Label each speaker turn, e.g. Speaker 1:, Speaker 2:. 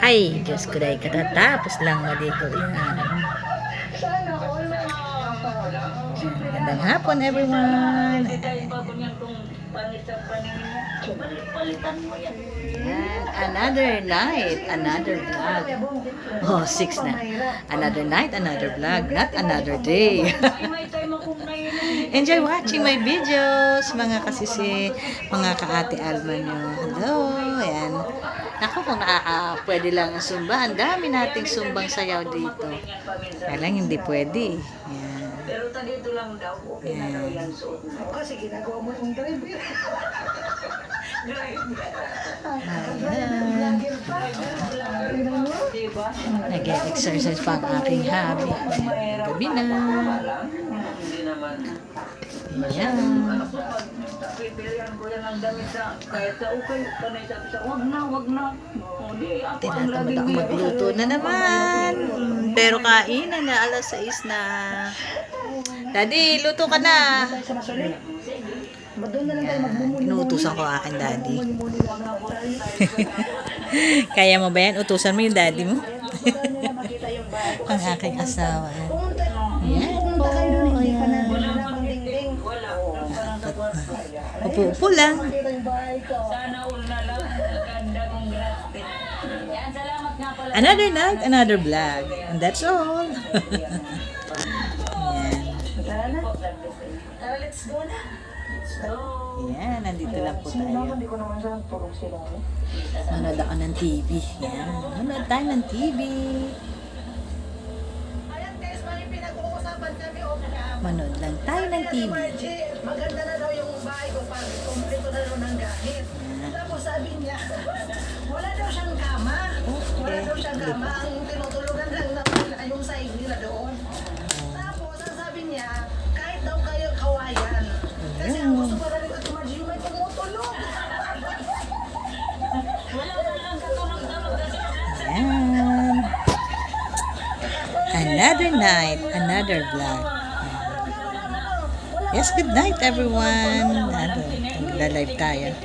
Speaker 1: Ay, Diyos ko dahil katatapos lang maligo yan. Magandang hapon, everyone. Yan. Another night, another vlog. Oh, 6 na. Another night, another vlog. Not another day. Enjoy watching my videos, mga kasisi, mga kaate Alma nyo. Hello, ayan. Ako, kung pwede lang ang zumba, ang dami nating zumbang sayaw dito. Kaya lang hindi pwede. Ayan.
Speaker 2: Pero dito lang daw, okay na daw yan suot mo. Kasi ginagawa mo yung drive. Diba?
Speaker 1: Nag-exercise pa ang aking hobby. Gabi na.
Speaker 2: Hindi naman.
Speaker 1: Ayan.
Speaker 2: Pipilihan ko yan ang damit sa kahit sa ukay. Panay sabi sa, wag na, wag na.
Speaker 1: Tinatamad ako magluto na naman. Pero kainan na, alas 6 na. Daddy, luto ka na. Inuutusan ko aking daddy. Kaya mo ba yan? Utusan mo yung daddy mo? Ang aking asawa. Ayan po. Ayan. Upo-upo lang.
Speaker 2: Sana all na lang. Ganda kong gratis. Yan, salamat nga pala.
Speaker 1: Another night, another vlog. And that's all. Ayan.
Speaker 2: Tara, let's go na. Let's go.
Speaker 1: Ayan, nandito lang po tayo.
Speaker 2: Hindi ko naman saan tulog sila.
Speaker 1: Manood ako ng TV. Ayan. Manood tayo ng TV.
Speaker 2: Ayan guys, may pinag-uusapan kami off-cam.
Speaker 1: Manood lang tayo ng TV.
Speaker 2: Maganda na daw yung bahay ko pag kumpleto na daw ng gamit. Tapos sabi niya, wala daw siyang kama. Wala daw siyang kama. Ang tinutulugan lang naman yung sahig nila doon. Tapos ang sabi niya, kahit daw kayo kawayan. Kasi ang gusto pa rin at yung may tumutulog. Wala na lang katulog-tulog kasi.
Speaker 1: Ayan. Another night, another vlog. Yes, good night everyone. Nagla-live tayo.